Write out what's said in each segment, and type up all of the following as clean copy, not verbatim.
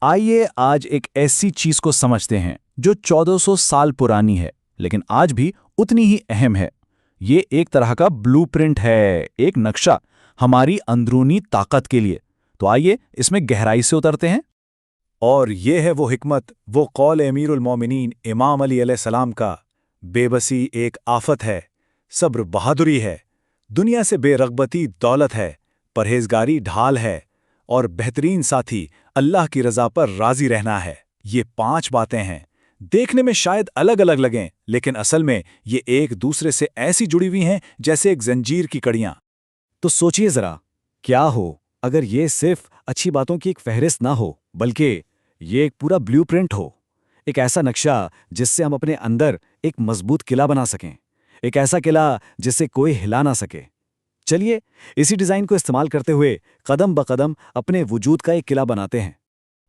آئیے آج ایک ایسی چیز کو سمجھتے ہیں جو 1400 سال پرانی ہے لیکن آج بھی اتنی ہی اہم ہے۔ یہ ایک طرح کا بلو پرنٹ ہے، ایک نقشہ ہماری اندرونی طاقت کے لیے۔ تو آئیے اس میں گہرائی سے اترتے ہیں۔ اور یہ ہے وہ حکمت، وہ قول امیر المومنین امام علی علیہ السلام کا: بے بسی ایک آفت ہے، صبر بہادری ہے، دنیا سے بے رغبتی دولت ہے، پرہیزگاری ڈھال ہے، اور بہترین ساتھی اللہ کی رضا پر راضی رہنا ہے۔ یہ 5 باتیں ہیں، دیکھنے میں شاید الگ الگ لگیں لیکن اصل میں یہ ایک دوسرے سے ایسی جڑی ہوئی ہیں جیسے ایک زنجیر کی کڑیاں۔ تو سوچئے ذرا، کیا ہو اگر یہ صرف اچھی باتوں کی ایک فہرست نہ ہو بلکہ یہ ایک پورا بلیو پرنٹ ہو، ایک ایسا نقشہ جس سے ہم اپنے اندر ایک مضبوط قلعہ بنا سکیں، ایک ایسا قلعہ جس سے کوئی ہلا نہ سکے۔ چلیے اسی ڈیزائن کو استعمال کرتے ہوئے قدم بقدم اپنے وجود کا ایک قلعہ بناتے ہیں۔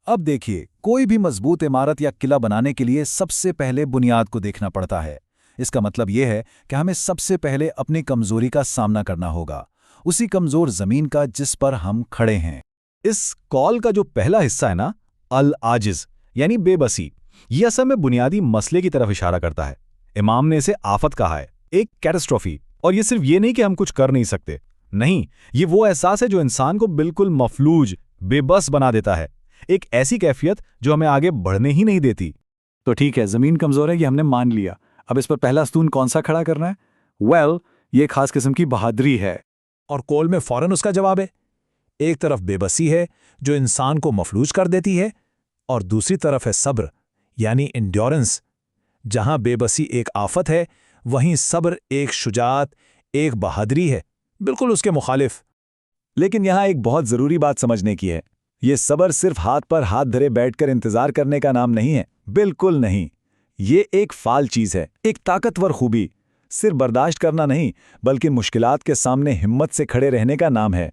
اب دیکھیے، کوئی بھی مضبوط عمارت یا قلعہ بنانے کے لیے سب سے پہلے بنیاد کو دیکھنا پڑتا ہے۔ اس کا مطلب یہ ہے کہ ہمیں سب سے پہلے اپنی کمزوری کا سامنا کرنا ہوگا، اسی کمزور زمین کا جس پر ہم کھڑے ہیں۔ اس کال کا جو پہلا حصہ ہے نا، العاجز یعنی بے بسی، یہ اصل میں بنیادی مسئلے کی طرف اشارہ کرتا ہے۔ امام نے اسے آفت کہا ہے، ایک کیٹاسٹروفی۔ اور یہ صرف یہ نہیں کہ ہم کچھ کر نہیں سکتے، نہیں، یہ وہ احساس ہے جو انسان کو بالکل مفلوج، بے بس بنا دیتا ہے، ایک ایسی کیفیت جو ہمیں آگے بڑھنے ہی نہیں دیتی۔ تو ٹھیک ہے، زمین کمزور ہے، یہ ہم نے مان لیا۔ اب اس پر پہلا ستون کون سا کھڑا کرنا ہے؟ یہ ایک خاص قسم کی بہادری ہے۔ اور قول میں فوراً اس کا جواب ہے۔ ایک طرف بے بسی ہے جو انسان کو مفلوج کر دیتی ہے، اور دوسری طرف ہے صبر یعنی انڈیورنس۔ جہاں بے بسی ایک آفت ہے، وہیں صبر ایک شجاعت، ایک بہادری ہے، بالکل اس کے مخالف۔ لیکن یہاں ایک بہت ضروری بات سمجھنے کی ہے، یہ صبر صرف ہاتھ پر ہاتھ دھرے بیٹھ کر انتظار کرنے کا نام نہیں ہے، بالکل نہیں۔ یہ ایک فعال چیز ہے، ایک طاقتور خوبی، صرف برداشت کرنا نہیں بلکہ مشکلات کے سامنے ہمت سے کھڑے رہنے کا نام ہے۔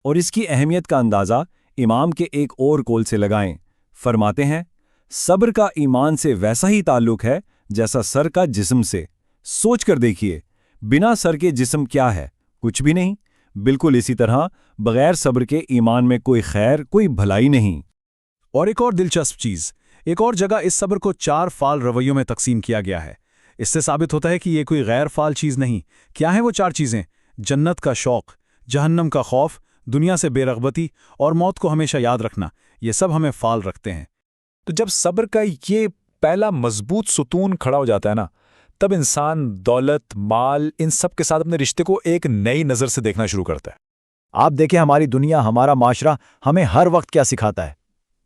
اور اس کی اہمیت کا اندازہ امام کے ایک اور قول سے لگائیں۔ فرماتے ہیں، صبر کا ایمان سے ویسا ہی تعلق ہے جیسا سر کا جسم سے۔ سوچ کر دیکھیے، بنا سر کے جسم کیا ہے؟ کچھ بھی نہیں۔ بالکل اسی طرح بغیر صبر کے ایمان میں کوئی خیر، کوئی بھلائی نہیں۔ اور ایک اور دلچسپ چیز، ایک اور جگہ اس صبر کو 4 فعال رویوں میں تقسیم کیا گیا ہے۔ اس سے ثابت ہوتا ہے کہ یہ کوئی غیر فعال چیز نہیں۔ کیا ہیں وہ 4 چیزیں؟ جنت کا شوق، جہنم کا خوف، دنیا سے بے رغبتی، اور موت کو ہمیشہ یاد رکھنا۔ یہ سب ہمیں فعال رکھتے ہیں۔ تو جب صبر کا یہ پہلا مضبوط ستون کھڑا ہو جاتا ہے نا، تب انسان دولت، مال، ان سب کے ساتھ اپنے رشتے کو ایک نئی نظر سے دیکھنا شروع کرتا ہے۔ آپ دیکھیں، ہماری دنیا، ہمارا معاشرہ ہمیں ہر وقت کیا سکھاتا ہے؟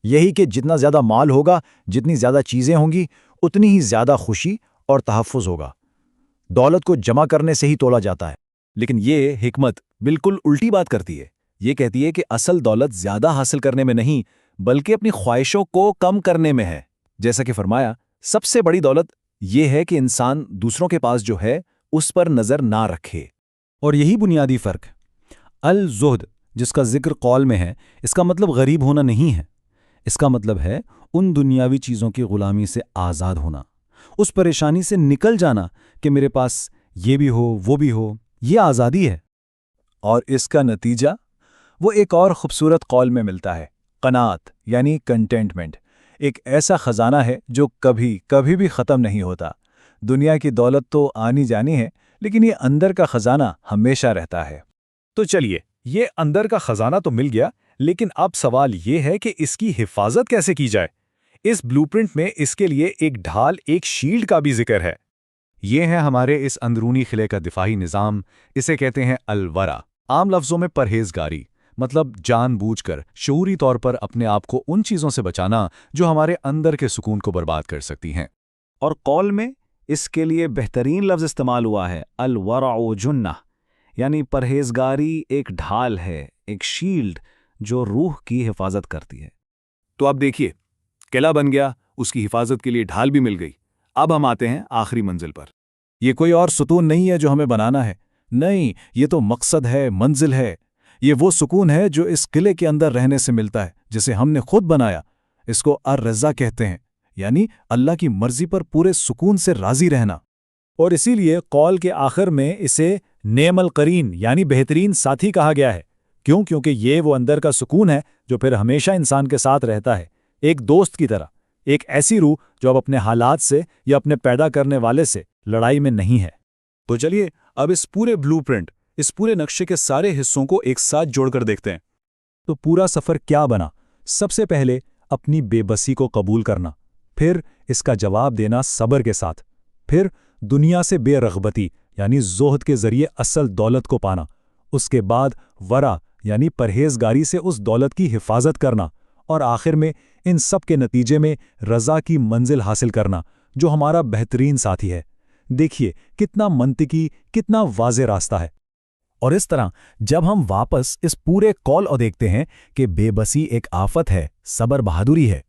یہی کہ جتنا زیادہ مال ہوگا، جتنی زیادہ چیزیں ہوں گی، اتنی ہی زیادہ خوشی اور تحفظ ہوگا۔ دولت کو جمع کرنے سے ہی تولا جاتا ہے۔ لیکن یہ حکمت بالکل الٹی بات کرتی ہے۔ یہ کہتی ہے کہ اصل دولت زیادہ حاصل کرنے میں نہیں بلکہ اپنی خواہشوں کو کم کرنے میں ہے۔ جیسا کہ فرمایا، سب سے بڑی دولت یہ ہے کہ انسان دوسروں کے پاس جو ہے اس پر نظر نہ رکھے۔ اور یہی بنیادی فرق۔ الزہد جس کا ذکر قول میں ہے، اس کا مطلب غریب ہونا نہیں ہے۔ اس کا مطلب ہے ان دنیاوی چیزوں کی غلامی سے آزاد ہونا، اس پریشانی سے نکل جانا کہ میرے پاس یہ بھی ہو، وہ بھی ہو۔ یہ آزادی ہے۔ اور اس کا نتیجہ وہ ایک اور خوبصورت قول میں ملتا ہے، قناعت یعنی کنٹینٹمنٹ۔ ایک ایسا خزانہ ہے جو کبھی بھی ختم نہیں ہوتا۔ دنیا کی دولت تو آنی جانی ہے، لیکن یہ اندر کا خزانہ ہمیشہ رہتا ہے۔ تو چلیے، یہ اندر کا خزانہ تو مل گیا، لیکن اب سوال یہ ہے کہ اس کی حفاظت کیسے کی جائے؟ اس بلو پرنٹ میں اس کے لیے ایک ڈھال، ایک شیلڈ کا بھی ذکر ہے۔ یہ ہے ہمارے اس اندرونی قلعے کا دفاعی نظام۔ اسے کہتے ہیں الورع، عام لفظوں میں پرہیزگاری، مطلب جان بوجھ کر شعوری طور پر اپنے آپ کو ان چیزوں سے بچانا جو ہمارے اندر کے سکون کو برباد کر سکتی ہیں۔ اور قول میں اس کے لیے بہترین لفظ استعمال ہوا ہے، الورع جنہ، یعنی پرہیزگاری ایک ڈھال ہے، ایک شیلڈ جو روح کی حفاظت کرتی ہے۔ تو اب دیکھیے، قلعہ بن گیا، اس کی حفاظت کے لیے ڈھال بھی مل گئی۔ اب ہم آتے ہیں آخری منزل پر۔ یہ کوئی اور ستون نہیں ہے جو ہمیں بنانا ہے، نہیں، یہ تو مقصد ہے، منزل ہے۔ یہ وہ سکون ہے جو اس قلعے کے اندر رہنے سے ملتا ہے، جسے ہم نے خود بنایا۔ اس کو الرضا کہتے ہیں، یعنی اللہ کی مرضی پر پورے سکون سے راضی رہنا۔ اور اسی لیے قول کے آخر میں اسے نعم القرین یعنی بہترین ساتھی کہا گیا ہے۔ کیوں؟ کیونکہ یہ وہ اندر کا سکون ہے جو پھر ہمیشہ انسان کے ساتھ رہتا ہے، ایک دوست کی طرح، ایک ایسی روح جو اب اپنے حالات سے یا اپنے پیدا کرنے والے سے لڑائی میں نہیں ہے۔ تو چلیے اب اس پورے بلو پرنٹ، اس پورے نقشے کے سارے حصوں کو ایک ساتھ جوڑ کر دیکھتے ہیں۔ تو پورا سفر کیا بنا؟ سب سے پہلے اپنی بے بسی کو قبول کرنا، پھر اس کا جواب دینا صبر کے ساتھ، پھر دنیا سے بے رغبتی یعنی زہد کے ذریعے اصل دولت کو پانا، اس کے بعد ورع یعنی پرہیزگاری سے اس دولت کی حفاظت کرنا، اور آخر میں ان سب کے نتیجے میں رضا کی منزل حاصل کرنا جو ہمارا بہترین ساتھی ہے۔ دیکھیے کتنا منطقی، کتنا واضح راستہ ہے۔ اور اس طرح جب ہم واپس اس پورے کال کو دیکھتے ہیں کہ بے بسی ایک آفت ہے، صبر بہادری ہے،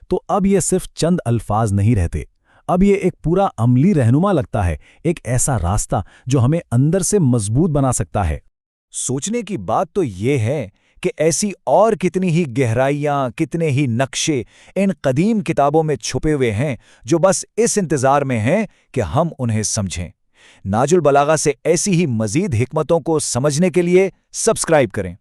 تو اب یہ صرف چند الفاظ نہیں رہتے، اب یہ ایک پورا عملی رہنما لگتا ہے، ایک ایسا راستہ جو ہمیں اندر سے مضبوط بنا سکتا ہے۔ سوچنے کی بات تو یہ ہے کہ ایسی اور کتنی ہی گہرائیاں، کتنے ہی نقشے ان قدیم کتابوں میں چھپے ہوئے ہیں جو بس اس انتظار میں ہیں کہ ہم انہیں سمجھیں۔ ناج البلاغہ سے ایسی ہی مزید حکمتوں کو سمجھنے کے لیے سبسکرائب کریں۔